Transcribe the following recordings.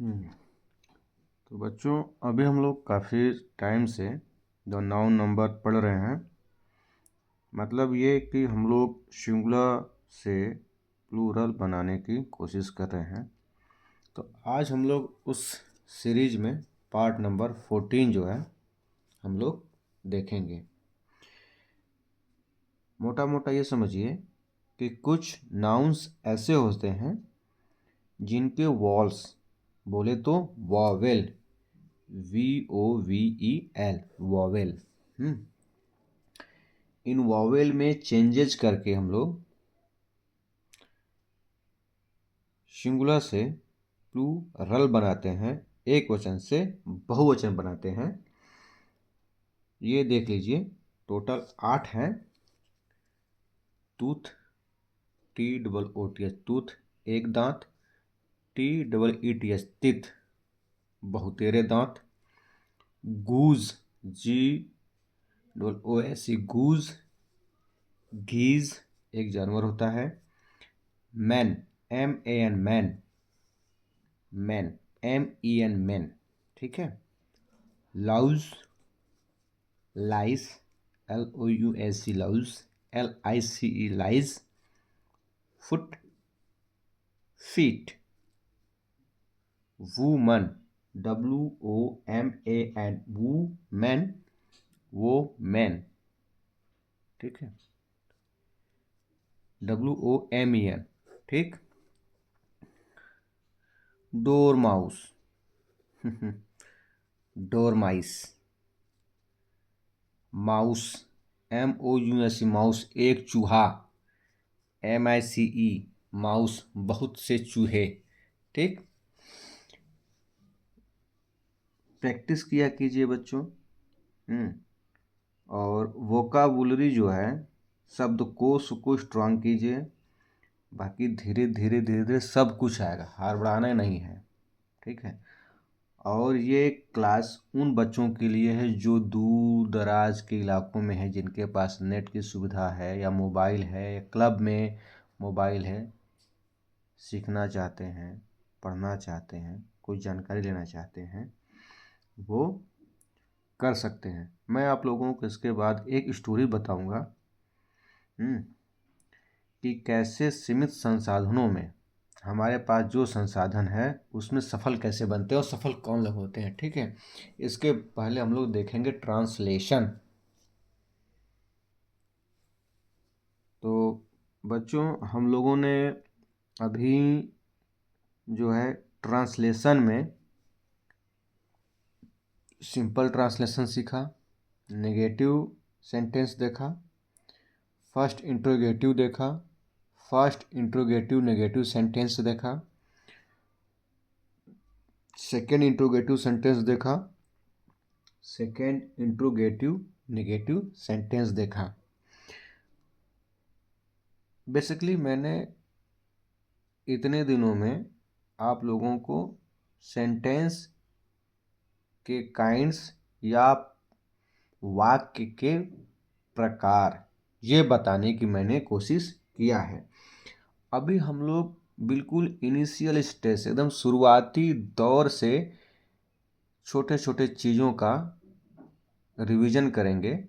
हम्म, तो बच्चों अभी हम लोग काफ़ी टाइम से जो नाउन नंबर पढ़ रहे हैं, मतलब ये कि हम लोग सिंगुलर से प्लूरल बनाने की कोशिश कर रहे हैं। तो आज हम लोग उस सीरीज में पार्ट नंबर 14 जो है हम लोग देखेंगे। मोटा मोटा ये समझिए कि कुछ नाउन्स ऐसे होते हैं जिनके वॉल्स बोले तो वॉवेल, VOVEL, वॉवेल। इन वॉवेल में चेंजेस करके हम लोग सिंगुलर से प्लूरल बनाते हैं, एक वचन से बहुवचन बनाते हैं। ये देख लीजिए, टोटल 8 हैं। टूथ, TOOTH टूथ, एक दांत। TEETH तिथ, बहुतेरे दांत। गूज, GOOSE गूज, घीज एक जानवर होता है। Man, MAN man, man, MEN man, ठीक है। लाउज, लाइस, LOUSE लाउज, LICE lies. Foot, feet. Woman, WOMAN women, वो मैन, ठीक है। WOMEN, ठीक। डोरमाउस, डोरमाइस। माउस, MOUSE माउस, एक चूहा। MICE माउस, बहुत से चूहे, ठीक। प्रैक्टिस किया कीजिए बच्चों। और वोकाबुलरी जो है, शब्दकोश को स्ट्रांग कीजिए। बाकी धीरे धीरे धीरे धीरे सब कुछ आएगा, हड़बड़ाना नहीं है, ठीक है। और ये क्लास उन बच्चों के लिए है जो दूर दराज के इलाकों में है, जिनके पास नेट की सुविधा है या मोबाइल है या क्लब में मोबाइल है, सीखना चाहते हैं, पढ़ना चाहते हैं, कोई जानकारी लेना चाहते हैं, वो कर सकते हैं। मैं आप लोगों को इसके बाद एक स्टोरी बताऊंगा कि कैसे सीमित संसाधनों में हमारे पास जो संसाधन है उसमें सफल कैसे बनते हैं और सफल कौन लोग होते हैं, ठीक है। इसके पहले हम लोग देखेंगे ट्रांसलेशन। तो बच्चों हम लोगों ने अभी जो है ट्रांसलेशन में सिंपल ट्रांसलेशन सीखा, नेगेटिव सेंटेंस देखा, फर्स्ट इंट्रोगेटिव देखा, फर्स्ट इंट्रोगेटिव नेगेटिव सेंटेंस देखा, सेकेंड इंट्रोगेटिव सेंटेंस देखा, सेकेंड इंट्रोगेटिव नेगेटिव सेंटेंस देखा। बेसिकली मैंने इतने दिनों में आप लोगों को सेंटेंस के काइंड्स या वाक्य के प्रकार ये बताने की मैंने कोशिश किया है। अभी हम लोग बिल्कुल इनिशियल स्टेज से, एकदम शुरुआती दौर से छोटे छोटे चीज़ों का रिवीजन करेंगे।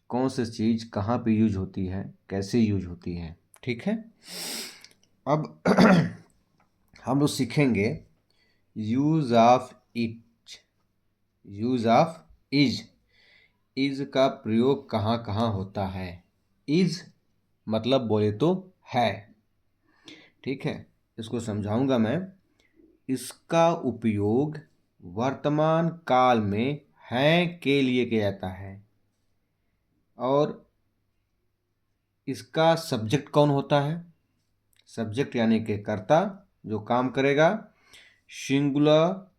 कौन सी चीज़ कहाँ पे यूज होती है, कैसे यूज होती है, ठीक है। अब हम लोग सीखेंगे use of it, use of is. Is का प्रयोग कहाँ कहाँ होता है। इज मतलब बोले तो है, ठीक है। इसको समझाऊंगा मैं। इसका उपयोग वर्तमान काल में है के लिए किया जाता है। और इसका सब्जेक्ट कौन होता है? सब्जेक्ट यानी कि कर्ता जो काम करेगा। Singular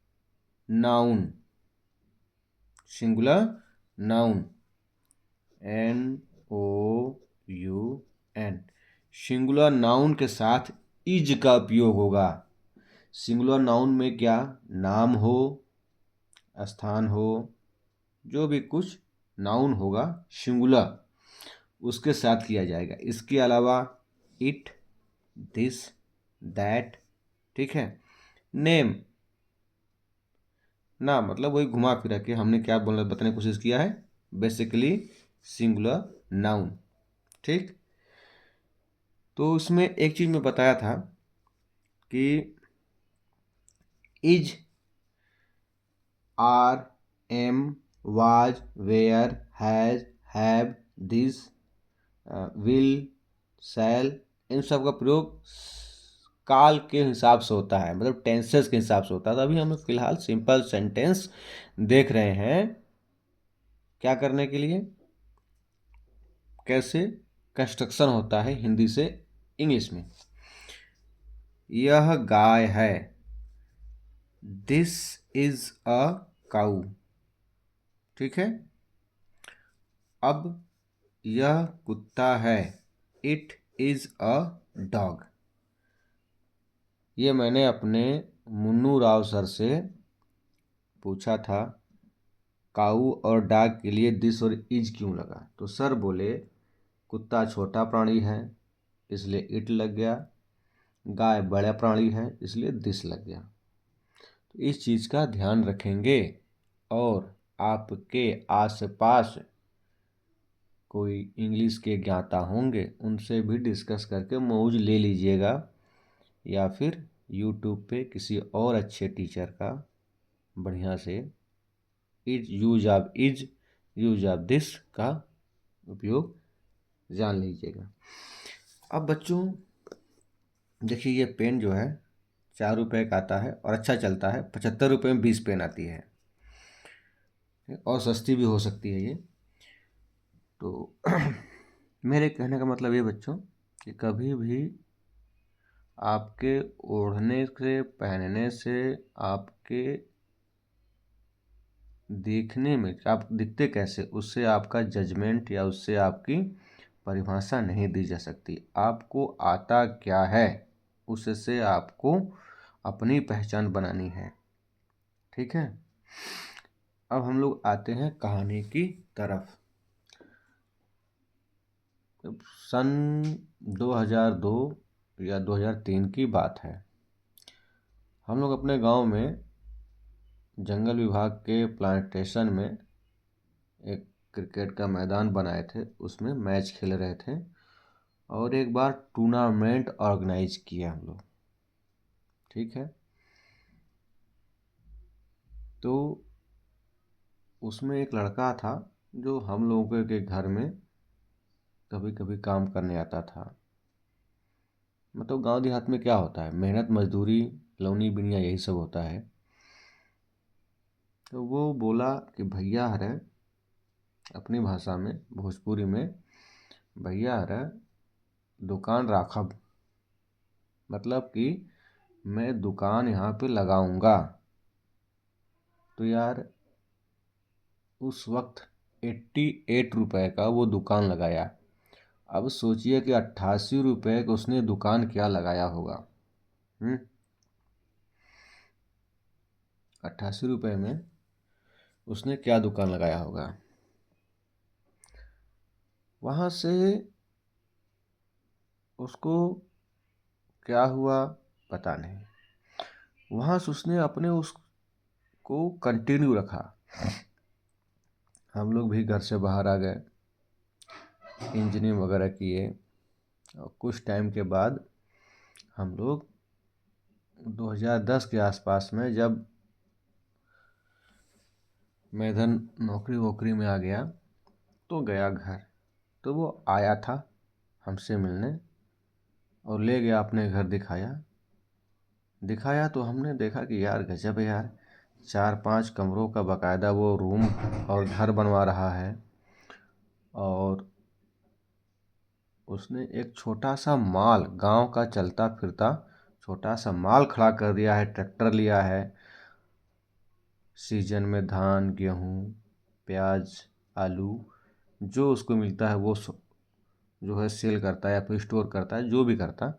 noun, singular noun, NOUN। Singular noun के साथ इज का उपयोग होगा। सिंगुलर नाउन में क्या, नाम हो, स्थान हो, जो भी कुछ नाउन होगा सिंगुलर, उसके साथ किया जाएगा। इसके अलावा इट, दिस, दैट, ठीक है। नेम ना, मतलब वही घुमा फिरा के हमने क्या बोलना बताने की कोशिश किया है, बेसिकली सिंगुलर नाउन। ठीक, तो उसमें एक चीज मैं बताया था कि is, are, am, was, were, has, have, this, will, shall, इन सब का प्रयोग काल के हिसाब से होता है, मतलब टेंसेस के हिसाब से होता है। तो अभी हम लोग फिलहाल सिंपल सेंटेंस देख रहे हैं, क्या करने के लिए, कैसे कंस्ट्रक्शन होता है हिंदी से इंग्लिश में। यह गाय है, दिस इज अ काऊ। ठीक है, अब यह कुत्ता है, इट इज अ डॉग। ये मैंने अपने मुन्नू राव सर से पूछा था, काऊ और डॉग के लिए दिस और इज क्यों लगा। तो सर बोले कुत्ता छोटा प्राणी है इसलिए इट लग गया, गाय बड़ा प्राणी है इसलिए दिस लग गया। तो इस चीज़ का ध्यान रखेंगे, और आपके आसपास कोई इंग्लिश के ज्ञाता होंगे उनसे भी डिस्कस करके मौज ले लीजिएगा, या फिर यूट्यूब पे किसी और अच्छे टीचर का बढ़िया से इज यूज ऑफ दिस का उपयोग जान लीजिएगा। अब बच्चों देखिए, ये पेन जो है 4 रुपए का आता है और अच्छा चलता है, 75 रुपये में 20 पेन आती है, और सस्ती भी हो सकती है ये। तो मेरे कहने का मतलब ये बच्चों कि कभी भी आपके ओढ़ने से, पहनने से, आपके देखने में, आप दिखते कैसे, उससे आपका जजमेंट या उससे आपकी परिभाषा नहीं दी जा सकती। आपको आता क्या है उससे आपको अपनी पहचान बनानी है। ठीक है, अब हम लोग आते हैं कहानी की तरफ। सन 2002 या 2003 की बात है। हम लोग अपने गांव में जंगल विभाग के प्लांटेशन में एक क्रिकेट का मैदान बनाए थे, उसमें मैच खेल रहे थे, और एक बार टूर्नामेंट ऑर्गेनाइज किया हम लोग। ठीक है, तो उसमें एक लड़का था जो हम लोगों के घर में कभी कभी काम करने आता था। मतलब गांव देहात में क्या होता है, मेहनत मजदूरी, लौनी बिनिया, यही सब होता है। तो वो बोला कि भैया हरे, अपनी भाषा में भोजपुरी में, भैया हरे दुकान राखब, मतलब कि मैं दुकान यहाँ पे लगाऊंगा। तो यार उस वक्त 88 रुपए का वो दुकान लगाया। अब सोचिए कि 88 रुपये का उसने दुकान क्या लगाया होगा। 88 रुपये में उसने क्या दुकान लगाया होगा। वहाँ से उसको क्या हुआ पता नहीं, वहाँ से उसने अपने उसको कंटिन्यू रखा। हम लोग भी घर से बाहर आ गए, इंजीनियरिंग वगैरह किए, और कुछ टाइम के बाद हम लोग 2010 के आसपास में, जब मैं इधर नौकरी वोकरी में आ गया, तो गया घर। तो वो आया था हमसे मिलने और ले गया अपने घर, दिखाया तो हमने देखा कि यार गजब है यार, 4-5 कमरों का बकायदा वो रूम और घर बनवा रहा है, और उसने एक छोटा सा माल, गांव का चलता फिरता छोटा सा माल खड़ा कर दिया है। ट्रैक्टर लिया है, सीजन में धान, गेहूँ, प्याज, आलू, जो उसको मिलता है वो जो है सेल करता है या फिर स्टोर करता है, जो भी करता।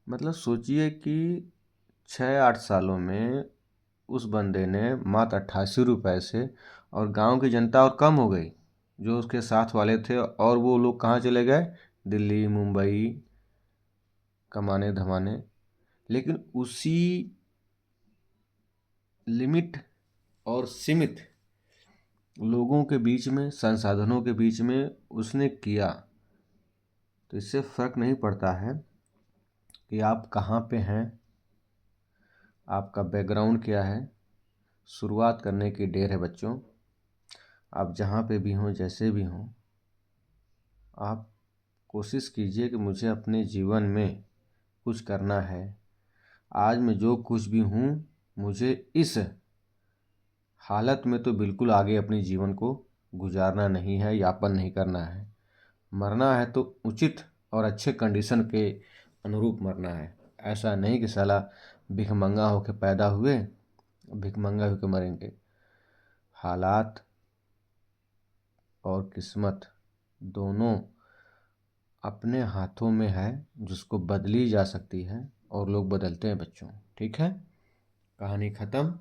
मतलब सोचिए कि 6-8 सालों में उस बंदे ने मात्र 88 रुपये से, और गांव की जनता और कम हो गई जो उसके साथ वाले थे, और वो लोग कहाँ चले गए, दिल्ली, मुंबई कमाने धमाने। लेकिन उसी लिमिट और सीमित लोगों के बीच में, संसाधनों के बीच में उसने किया, तो इससे फ़र्क नहीं पड़ता है कि आप कहाँ पे हैं, आपका बैकग्राउंड क्या है। शुरुआत करने की देर है बच्चों। आप जहाँ पे भी हों, जैसे भी हों, आप कोशिश कीजिए कि मुझे अपने जीवन में कुछ करना है। आज मैं जो कुछ भी हूँ, मुझे इस हालत में तो बिल्कुल आगे अपने जीवन को गुजारना नहीं है, यापन नहीं करना है। मरना है तो उचित और अच्छे कंडीशन के अनुरूप मरना है। ऐसा नहीं कि साला भिखमंगा होकर पैदा हुए, भिखमंगा होकर मरेंगे। हालात और किस्मत दोनों अपने हाथों में है, जिसको बदली जा सकती है, और लोग बदलते हैं बच्चों। ठीक है, कहानी ख़त्म।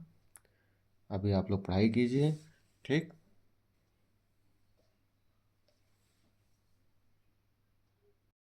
अभी आप लोग पढ़ाई कीजिए। ठीक।